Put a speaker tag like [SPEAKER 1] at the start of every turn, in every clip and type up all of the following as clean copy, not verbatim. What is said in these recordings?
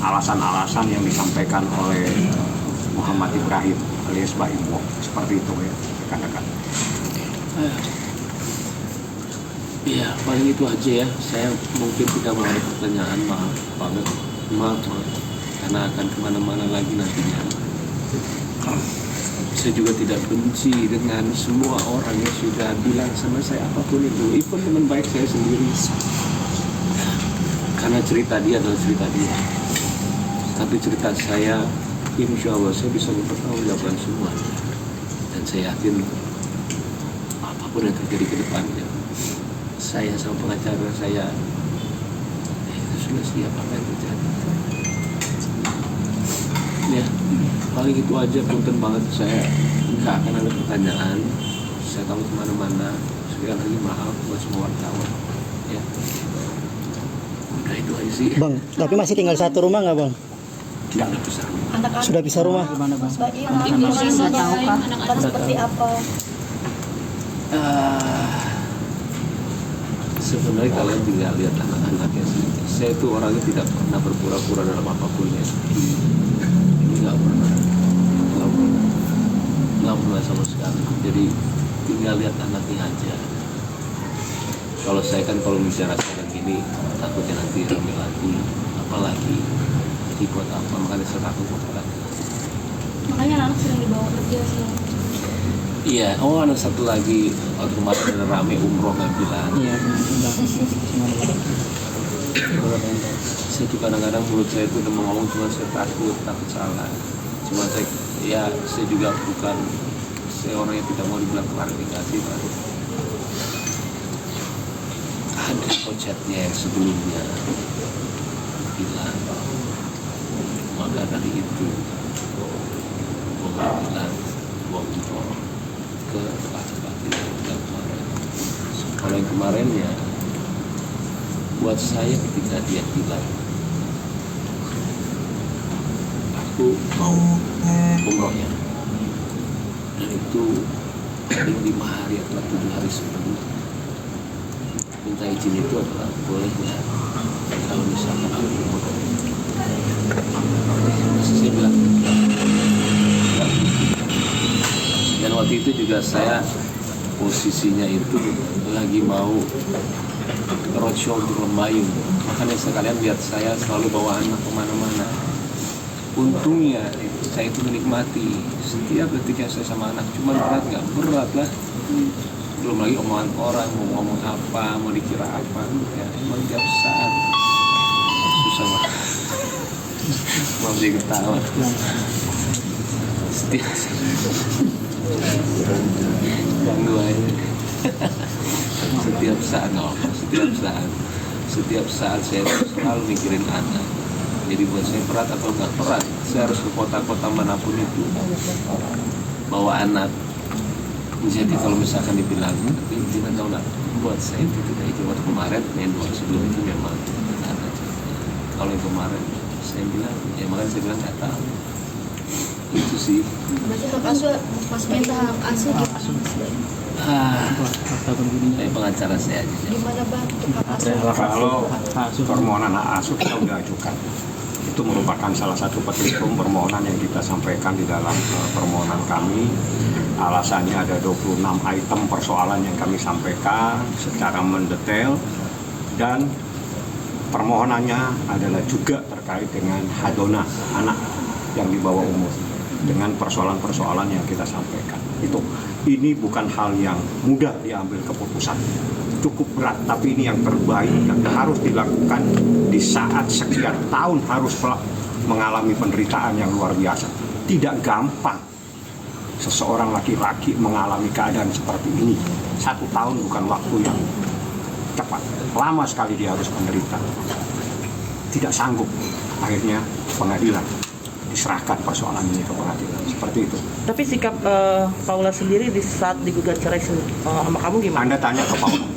[SPEAKER 1] alasan-alasan yang disampaikan oleh Muhammad Ibrahim alias Baim Wong. Seperti itu ya rekan-rekan.
[SPEAKER 2] Iya, paling itu aja ya. Saya mungkin tidak mau ada pertanyaan, maaf banget, maaf. Karena akan kemana-mana lagi nantinya. Saya juga tidak benci dengan semua orang yang sudah bilang sama saya apapun itu, even teman baik saya sendiri. Karena cerita dia adalah cerita dia. Tapi cerita saya, insya Allah saya bisa mempertanggungjawabkan semua. Dan saya yakin apapun yang terjadi ke depannya, saya sama pengacara saya itu sudah siap apa yang terjadi. Ya, paling itu aja. Punten banget, saya nggak akan ada pertanyaan. Saya tahu kemana-mana. Sekali lagi maaf buat semua wartawan. Ya, udah itu aja sih.
[SPEAKER 3] Bang, tapi masih tinggal satu rumah nggak bang?
[SPEAKER 2] Tidak bisa.
[SPEAKER 4] Anak-anak
[SPEAKER 3] Sudah bisa rumah?
[SPEAKER 4] Mas Baim,
[SPEAKER 5] Mungkin masih nggak tahu kah?
[SPEAKER 4] anak-anak seperti apa?
[SPEAKER 2] Sebenarnya kalian tinggal lihat anak-anaknya sih. Saya itu orangnya tidak pernah berpura-pura dalam apapun ya. Ini nggak pernah sama sekali. Jadi tinggal lihat anaknya aja. Kalau saya kan kalau bicara sekarang gini takutnya nanti rame lagi, apalagi dibuat apa, makanya saya takut bukan.
[SPEAKER 4] Makanya anak sering dibawa kerja sih.
[SPEAKER 2] Iya, oh ada satu lagi waktu kemarin ada rame umroh nggak bilang.
[SPEAKER 3] Iya.
[SPEAKER 2] Saya tuh kadang-kadang mulut saya itu udah mau ngomong, cuma saya takut salah. Cuma saya juga bukan orang yang tidak mau dibilang klarifikasi, Pak. Ada konsepnya yang sebelumnya bilang, maka dari itu bilang umroh ke tempat-tempat yang kemarin. Kalau yang kemarin ya, buat saya ketika dia bilang aku mau umrohnya, dan itu paling 5 hari atau 7 hari sebelum minta izin itu adalah boleh nggak kalau misalkan aku umroh. Masih saya bilang enggak. Dan waktu itu juga saya posisinya itu lagi mau roadshow di Lembayung, makanya sekalian lihat saya selalu bawa anak kemana-mana. Untungnya saya itu menikmati setiap detik yang saya sama anak. Cuma berat nggak? Berat lah. Belum lagi omongan orang, mau ngomong apa, mau dikira apa, ya emang tiap saat susah lah. Mau dia ketawa. Setiap ganggu aja. Setiap saat saya selalu mikirin anak. Jadi buat saya berat atau nggak berat, saya harus ke kota-kota manapun itu bawa anak. Jadi kalau misalkan dibilang, tapi tidak tahu nggak, buat saya itu tidak itu. Waktu kemarin, yang 2 sebelum itu memang ada. Kalau yang kemarin, saya bilang, ya makanya saya bilang nggak tahu. Itu sih.
[SPEAKER 4] Berarti hak asuh, Mas minta hak asuh
[SPEAKER 2] Saya pengacara saya aja.
[SPEAKER 4] gimana bang untuk hak asuh?
[SPEAKER 1] Kalau permohonan hak asuh kita sudah ajukan, itu merupakan salah satu petitum permohonan yang kita sampaikan di dalam permohonan kami. Alasannya ada 26 item persoalan yang kami sampaikan secara mendetail, dan permohonannya adalah juga terkait dengan hadona anak yang di bawah umur dengan persoalan-persoalan yang kita sampaikan. Ini bukan hal yang mudah diambil keputusan, cukup berat, tapi ini yang terbaik yang harus dilakukan di saat sekian tahun harus mengalami penderitaan yang luar biasa. Tidak gampang seseorang laki-laki mengalami keadaan seperti ini. 1 tahun bukan waktu yang cepat, lama sekali dia harus menderita. Tidak sanggup, akhirnya pengadilan diserahkan persoalan ini ke pengadilan, seperti itu.
[SPEAKER 5] Tapi sikap Paula sendiri di saat digugat cerai sama kamu gimana?
[SPEAKER 1] Anda tanya ke Paula.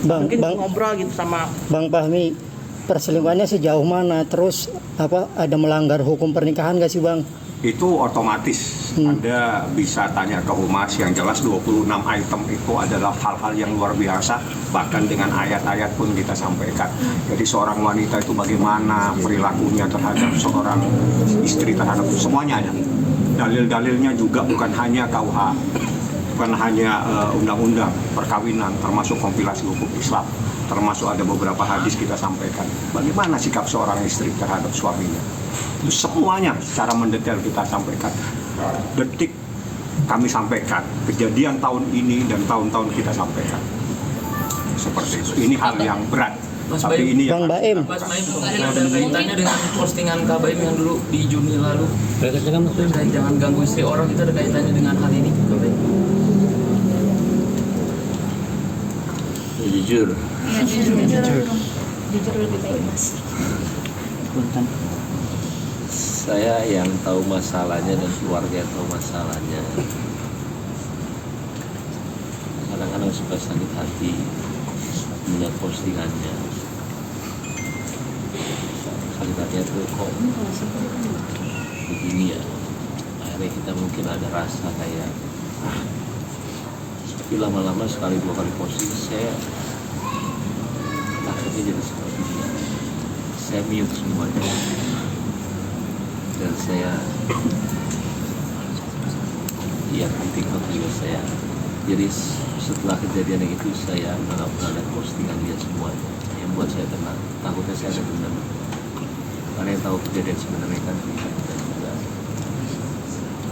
[SPEAKER 5] Mungkin ngobrol gitu sama
[SPEAKER 3] Bang Fahmi, perselingkuhannya sejauh mana? Terus ada melanggar hukum pernikahan nggak sih bang?
[SPEAKER 1] Itu otomatis Anda bisa tanya ke Humas, yang jelas 26 item itu adalah hal-hal yang luar biasa, bahkan dengan ayat-ayat pun kita sampaikan. Jadi seorang wanita itu bagaimana perilakunya terhadap seorang istri, terhadap semuanya ada. Dalil-dalilnya juga bukan hanya KUH, bukan hanya undang-undang perkawinan, termasuk kompilasi hukum Islam, termasuk ada beberapa hadis kita sampaikan. Bagaimana sikap seorang istri terhadap suaminya. Itu semuanya secara mendetail kita sampaikan. Detik kami sampaikan, kejadian tahun ini dan tahun-tahun kita sampaikan. Seperti itu. Ini hal yang berat.
[SPEAKER 6] Mas
[SPEAKER 1] Tapi
[SPEAKER 6] Baim.
[SPEAKER 1] ini yang
[SPEAKER 3] Bang Baim.
[SPEAKER 6] Mas Maim, ada kaitannya dengan postingan Kak Baim yang dulu di Juni lalu. Terkait jangan ganggu istri orang, itu ada kaitannya dengan hal ini, Kak Baim?
[SPEAKER 2] Jujur,
[SPEAKER 4] Iya, jujur lebih baik mas.
[SPEAKER 2] saya yang tahu masalahnya dan keluarga yang tahu masalahnya. Kadang-kadang suka sakit hati melihat postingannya. Sakit hatinya tuh kok begini ya. Akhirnya kita mungkin ada rasa kayak, tapi lama-lama sekali dua kali posting saya takutnya jadi seperti ini. Saya mute semuanya. Dan saya ya di TikTok juga saya, jadi setelah kejadian yang itu saya nggak pernah lihat postingan dia semuanya, yang buat saya tenang. Takutnya saya ada dendam karena yang tahu kejadian sebenarnya kan kita juga.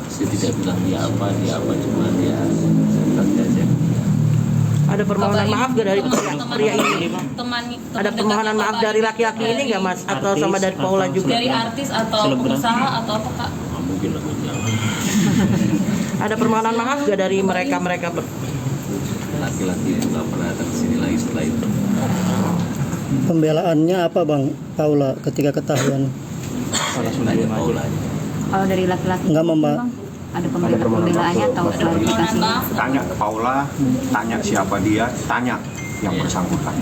[SPEAKER 2] Saya tidak bilang dia apa cuma dia nanti aja.
[SPEAKER 5] Ada permohonan maaf gak dari pria ini? Ada permohonan maaf dari laki-laki ini nggak mas? Atau sama dari Paula juga?
[SPEAKER 4] Dari artis atau pengusaha atau apa kak?
[SPEAKER 2] Mungkin aku jawab.
[SPEAKER 5] Ada permohonan maaf gak dari mereka
[SPEAKER 2] Laki-laki itu nggak pernah datang ke sini lagi setelah itu.
[SPEAKER 3] Pembelaannya apa Bang Paula ketika ketahuan?
[SPEAKER 2] Saya tanya Paula aja.
[SPEAKER 7] Kalau dari laki-laki
[SPEAKER 3] Enggak,
[SPEAKER 7] itu,
[SPEAKER 3] Mbak.
[SPEAKER 7] Bang, ada pembelaannya atau klarifikasi?
[SPEAKER 1] tanya ke Paula, tanya siapa dia, tanya yang bersangkutan.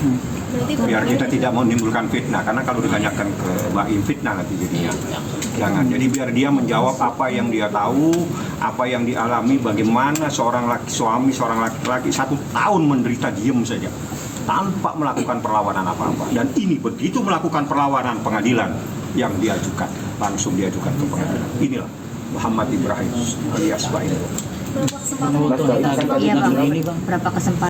[SPEAKER 1] Biar kita tidak menimbulkan fitnah, karena kalau ditanyakan ke Mbak Im, fitnah nanti jadinya. Jangan. Jadi biar dia menjawab apa yang dia tahu, apa yang dialami, bagaimana seorang suami seorang laki-laki 1 tahun menderita diem saja tanpa melakukan perlawanan apa-apa. Dan ini begitu melakukan perlawanan, pengadilan yang diajukan, langsung diajukan ke pengadilan. Inilah Muhammad Ibrahim alias Baim.
[SPEAKER 4] Berapa kesempatan
[SPEAKER 7] Iya Bang, berapa kesempatan?